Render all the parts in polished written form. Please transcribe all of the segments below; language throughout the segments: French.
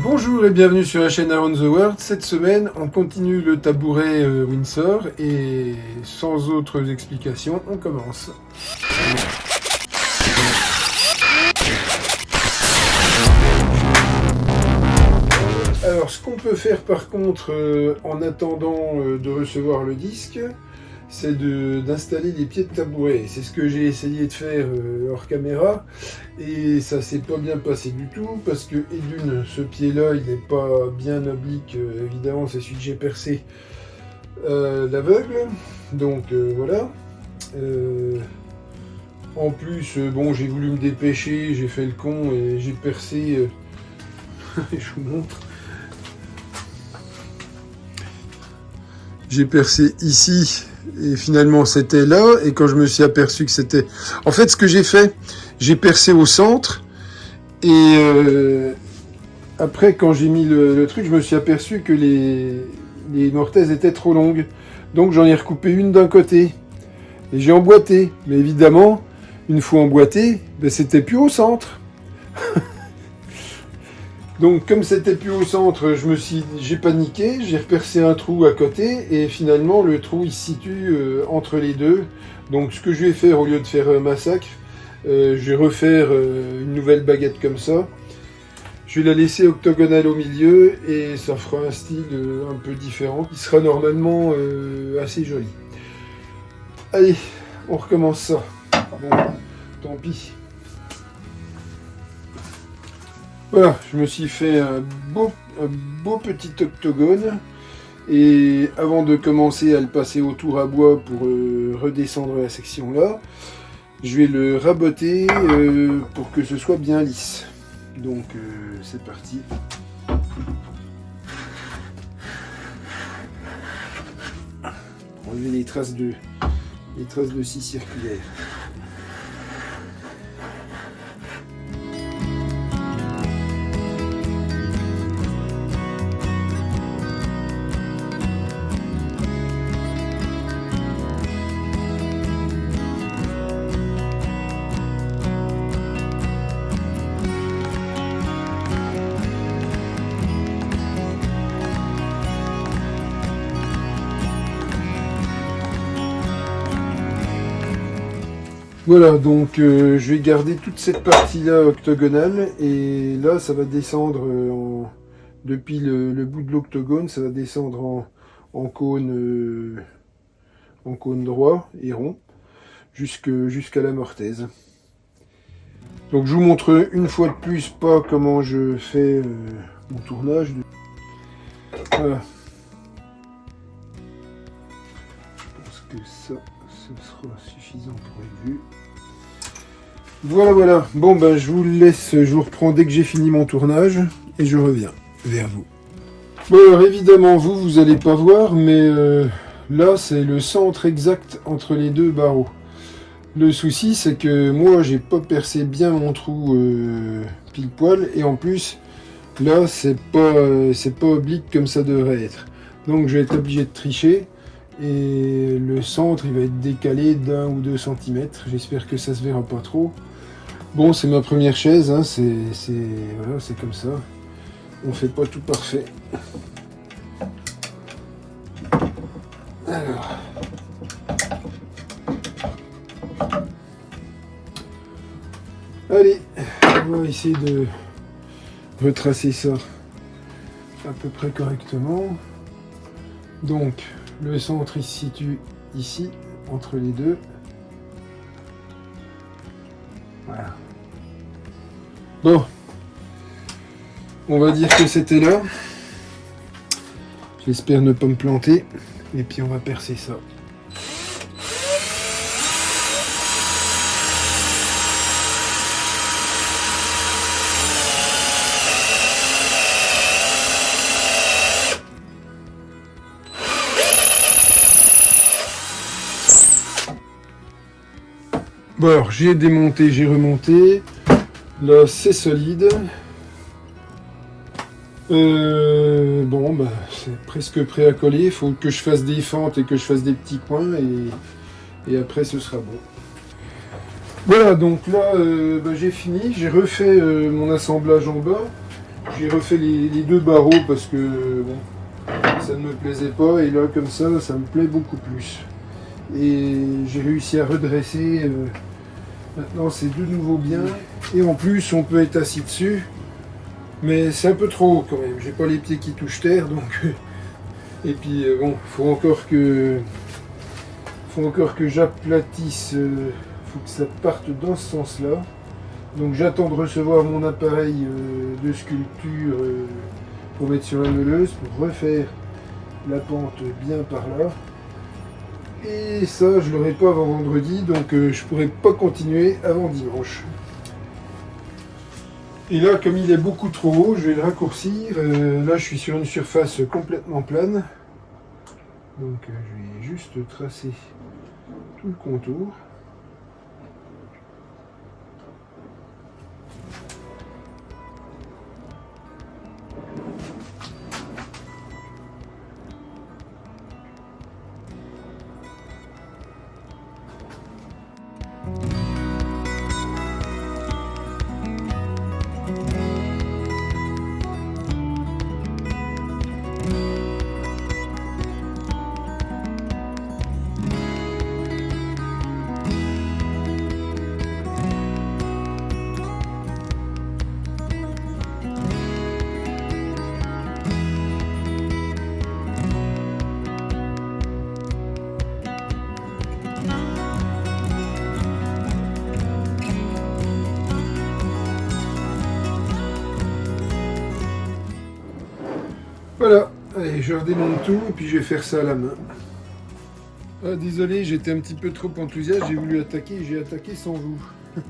Bonjour et bienvenue sur la chaîne Around the World. Cette semaine, on continue le tabouret Windsor et sans autres explications, on commence. Alors, ce qu'on peut faire par contre en attendant de recevoir le disque, c'est d'installer les pieds de tabouret. C'est ce que j'ai essayé de faire hors caméra et ça s'est pas bien passé du tout parce que, et d'une, ce pied-là il n'est pas bien oblique, évidemment c'est celui que j'ai percé l'aveugle, donc voilà. En plus, bon, j'ai voulu me dépêcher, j'ai fait le con et j'ai percé, je vous montre. J'ai percé ici et finalement c'était là, et quand je me suis aperçu que c'était... En fait, ce que j'ai fait, j'ai percé au centre et après quand j'ai mis le truc, je me suis aperçu que les mortaises étaient trop longues, donc j'en ai recoupé une d'un côté et j'ai emboîté, mais évidemment une fois emboîté, ben, c'était plus au centre. Donc comme c'était plus au centre, j'ai paniqué, j'ai repercé un trou à côté et finalement le trou il se situe entre les deux. Donc ce que je vais faire au lieu de faire un massacre, je vais refaire une nouvelle baguette comme ça. Je vais la laisser octogonale au milieu et ça fera un style un peu différent. Il sera normalement assez joli. Allez, on recommence ça. Bon, tant pis. Voilà, je me suis fait un beau petit octogone et avant de commencer à le passer au tour à bois pour redescendre la section là, je vais le raboter pour que ce soit bien lisse. Donc c'est parti. Enlever les traces de scie circulaire. Voilà, donc je vais garder toute cette partie-là octogonale et là ça va descendre depuis le bout de l'octogone, ça va descendre en cône droit et rond jusqu'à la mortaise. Donc je vous montre une fois de plus pas comment je fais mon tournage. Voilà. Je pense que ça, ce sera suffisant pour une vue. Voilà. Bon ben je vous laisse, je vous reprends dès que j'ai fini mon tournage et je reviens vers vous. Bon alors évidemment vous allez pas voir, mais là c'est le centre exact entre les deux barreaux. Le souci c'est que moi j'ai pas percé bien mon trou pile poil et en plus là c'est pas oblique comme ça devrait être. Donc je vais être obligé de tricher. Et le centre il va être décalé d'1 ou 2 cm. J'espère que ça se verra pas trop. Bon, c'est ma première chaise, hein, voilà, c'est comme ça. On fait pas tout parfait. Alors. Allez, on va essayer de retracer ça à peu près correctement. Donc, le centre il se situe ici, entre les deux. Voilà. Bon. On va dire que c'était là. J'espère ne pas me planter. Et puis on va percer ça. Bon alors j'ai démonté, j'ai remonté, là c'est solide, bon bah c'est presque prêt à coller, il faut que je fasse des fentes et que je fasse des petits coins et après ce sera bon. Voilà, donc là j'ai fini, j'ai refait mon assemblage en bas, j'ai refait les deux barreaux parce que bon, ça ne me plaisait pas, et là comme ça me plaît beaucoup plus. Et j'ai réussi à redresser, maintenant c'est de nouveau bien, et en plus on peut être assis dessus, mais c'est un peu trop haut quand même, j'ai pas les pieds qui touchent terre, donc et puis bon, faut encore que j'aplatisse, faut que ça parte dans ce sens là. Donc j'attends de recevoir mon appareil de sculpture pour mettre sur la meuleuse, pour refaire la pente bien par là. Et ça, je l'aurai pas avant vendredi, donc je pourrai pas continuer avant dimanche. Et là, comme il est beaucoup trop haut, je vais le raccourcir. Là, je suis sur une surface complètement plane. Donc je vais juste tracer tout le contour. Voilà, allez, je redémonte tout et puis je vais faire ça à la main. Ah, désolé, j'étais un petit peu trop enthousiaste, j'ai voulu attaquer et j'ai attaqué sans vous. Bon,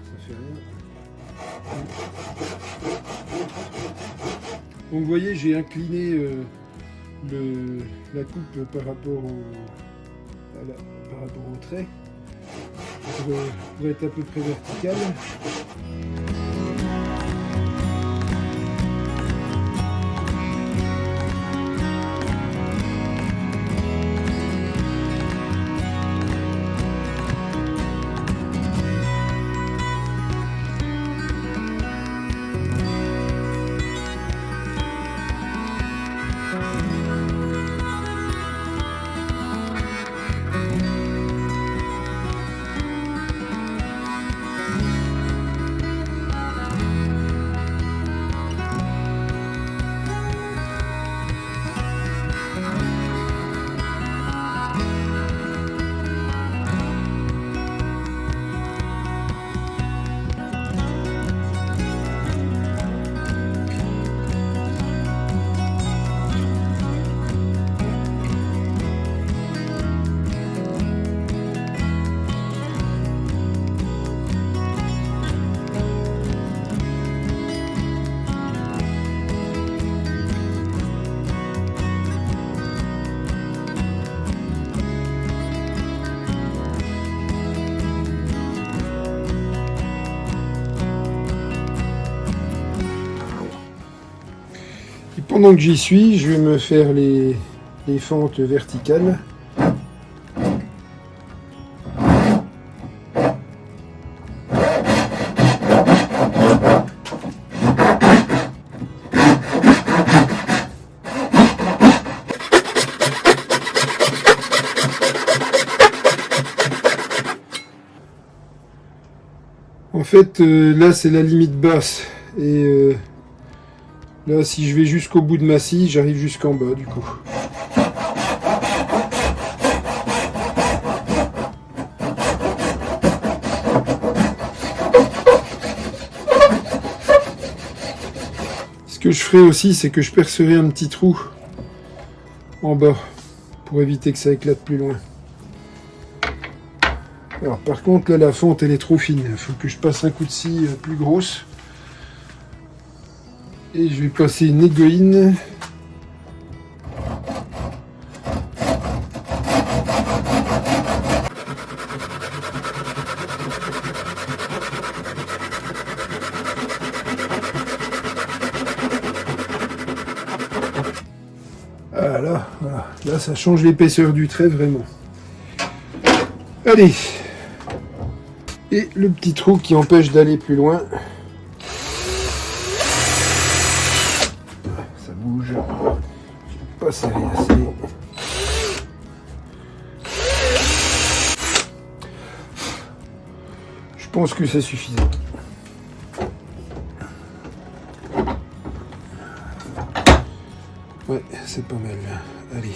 ça fait rien. Donc vous voyez, j'ai incliné la coupe par rapport au trait pour être à peu près vertical. Pendant que j'y suis, je vais me faire les fentes verticales. En fait, là c'est la limite basse et là, si je vais jusqu'au bout de ma scie, j'arrive jusqu'en bas, du coup. Ce que je ferai aussi, c'est que je percerai un petit trou en bas, pour éviter que ça éclate plus loin. Alors, par contre, là, la fente, elle est trop fine. Il faut que je passe un coup de scie plus grosse. Et je vais passer une égoïne. Voilà, voilà. Là, ça change l'épaisseur du trait vraiment. Allez. Et le petit trou qui empêche d'aller plus loin. pas serré assez. Je pense que ça suffisait. Ouais, c'est pas mal. Allez.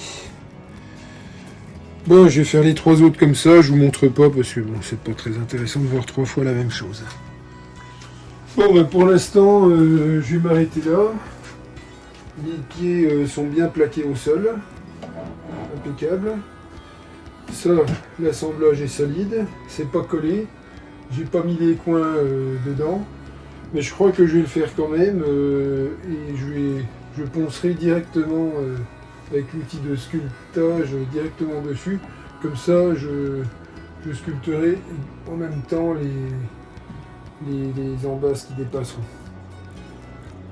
Bon, je vais faire les 3 autres comme ça. Je vous montre pas parce que bon, c'est pas très intéressant de voir 3 fois la même chose. Bon, bah, pour l'instant, je vais m'arrêter là. Les pieds sont bien plaqués au sol. Impeccable. Ça, l'assemblage est solide. C'est pas collé. J'ai pas mis les coins dedans. Mais je crois que je vais le faire quand même. Et je poncerai directement avec l'outil de sculptage directement dessus. Comme ça, je sculpterai en même temps les embasses qui dépasseront.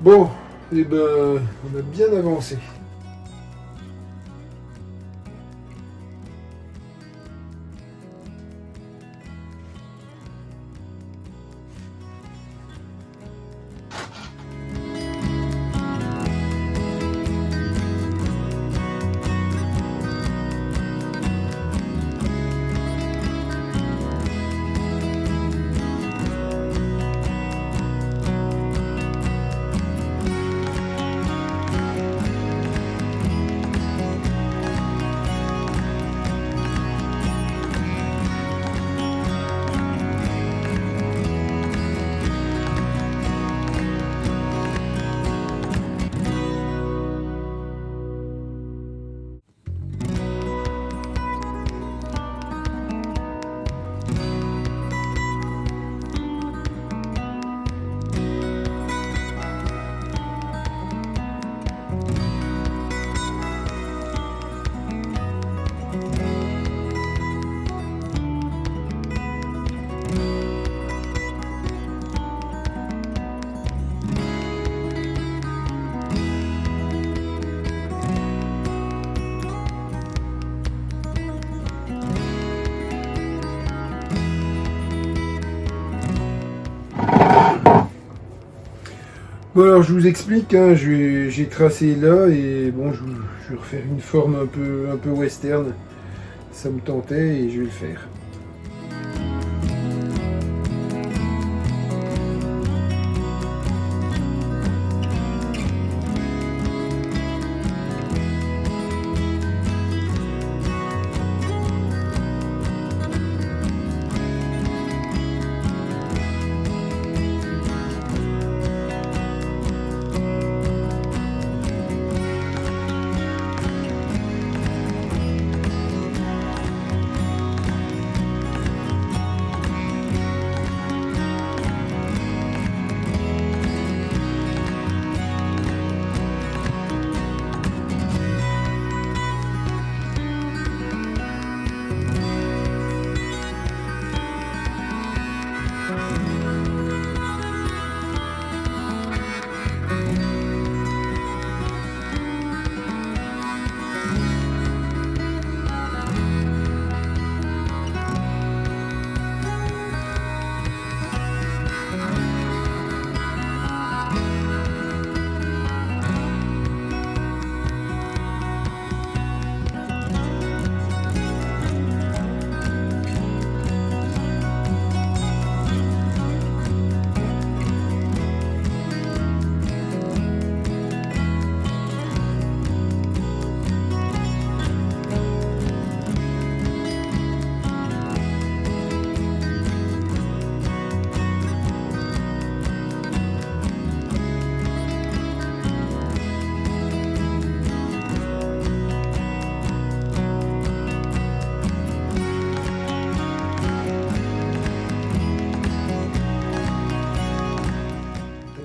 Bon, et ben, on a bien avancé. Bon alors je vous explique, hein, j'ai tracé là et bon je vais refaire une forme un peu western. Ça me tentait et je vais le faire.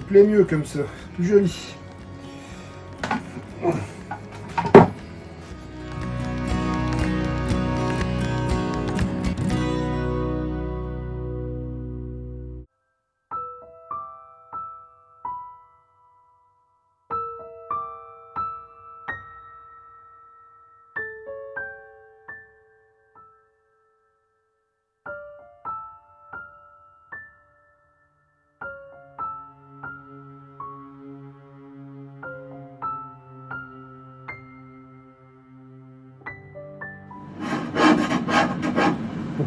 Plaît mieux comme ça, plus joli.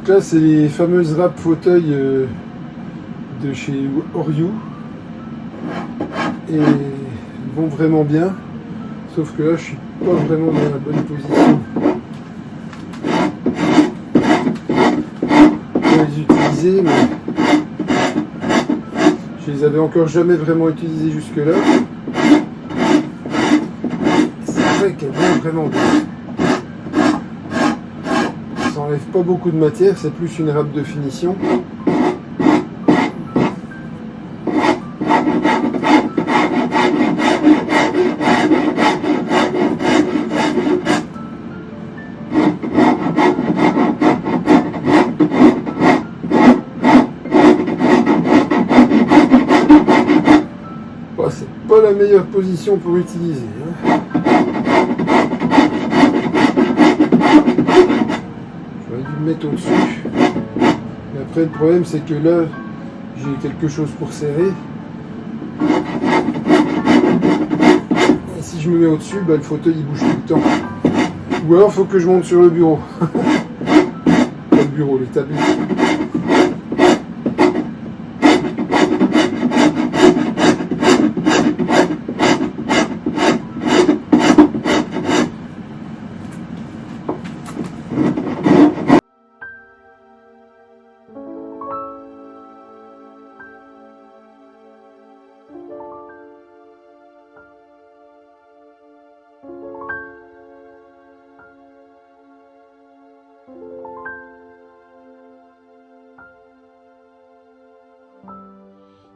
Donc là, c'est les fameuses râpes fauteuils de chez Oriou. Et elles vont vraiment bien. Sauf que là, je suis pas vraiment dans la bonne position pour les utiliser, mais je les avais encore jamais vraiment utilisées jusque-là. C'est vrai qu'elles vont vraiment bien. Ça enlève pas beaucoup de matière, c'est plus une râpe de finition. C'est pas la meilleure position pour utiliser. J'aurais dû me mettre au-dessus. Mais après, le problème, c'est que là, j'ai quelque chose pour serrer. Et si je me mets au-dessus, le fauteuil il bouge tout le temps. Ou alors, il faut que je monte sur le bureau. Le bureau, l'établi.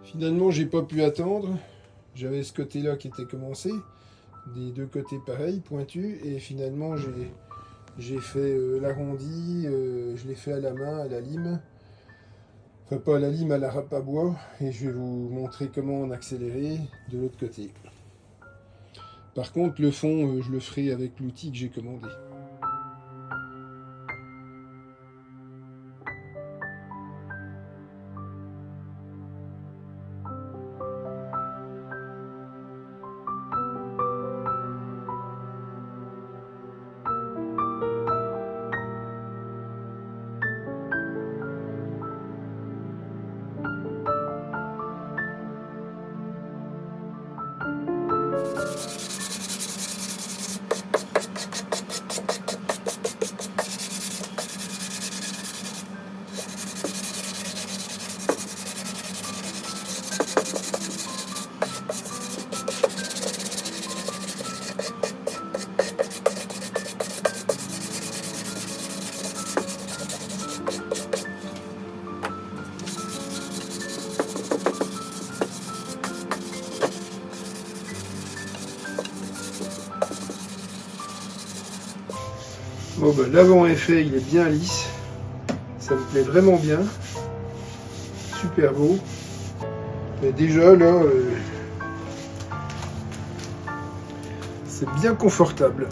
Finalement, j'ai pas pu attendre. J'avais ce côté-là qui était commencé, des deux côtés pareils, pointus, et finalement j'ai fait l'arrondi, je l'ai fait à la main, à la lime. Enfin, pas à la lime, à la râpe à bois, et je vais vous montrer comment on accélérait de l'autre côté. Par contre, le fond, je le ferai avec l'outil que j'ai commandé. Bon l'avant est fait, il est bien lisse, ça me plaît vraiment bien, super beau. Mais déjà là, c'est bien confortable.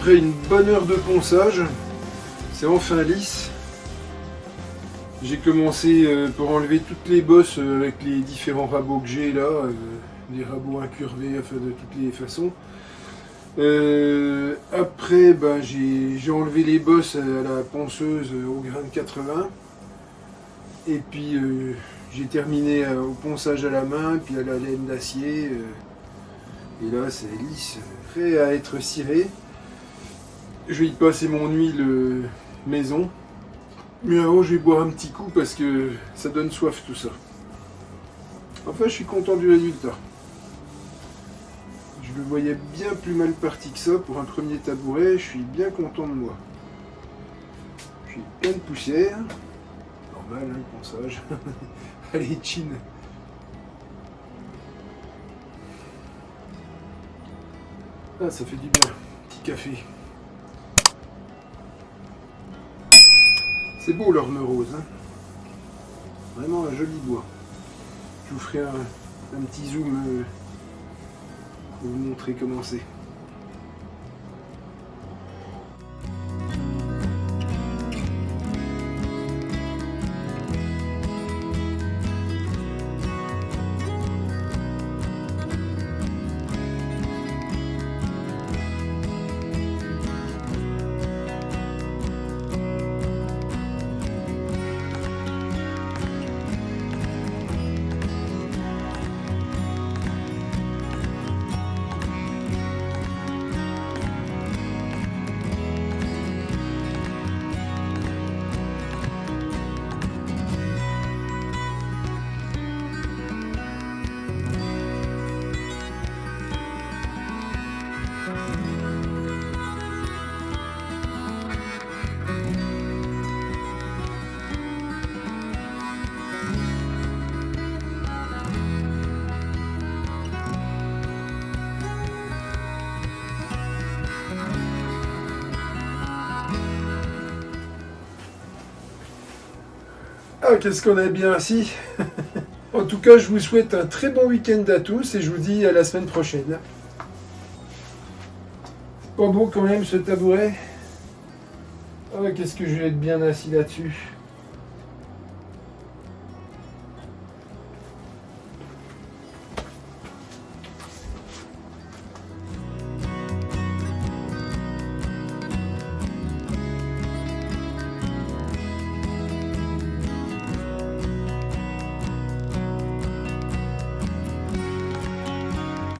Après une bonne heure de ponçage, c'est enfin lisse. J'ai commencé pour enlever toutes les bosses avec les différents rabots que j'ai là, des rabots incurvés, enfin de toutes les façons. Après, j'ai enlevé les bosses à la ponceuse au grain de 80. Et puis j'ai terminé au ponçage à la main, puis à la laine d'acier. Et là, c'est lisse, prêt à être ciré. Je vais y passer mon huile maison. Mais avant, je vais boire un petit coup parce que ça donne soif tout ça. Enfin, je suis content du résultat. Je le voyais bien plus mal parti que ça pour un premier tabouret. Je suis bien content de moi. Je suis plein de poussière. Normal, hein, le ponçage. Allez, chin. Ah, ça fait du bien. Petit café. C'est beau l'orme rose. Hein. Vraiment un joli bois. Je vous ferai un petit zoom pour vous montrer comment c'est. Ah, qu'est-ce qu'on est bien assis. En tout cas, je vous souhaite un très bon week-end à tous et je vous dis à la semaine prochaine. Pas beau quand même ce tabouret. Ah, qu'est-ce que je vais être bien assis là-dessus.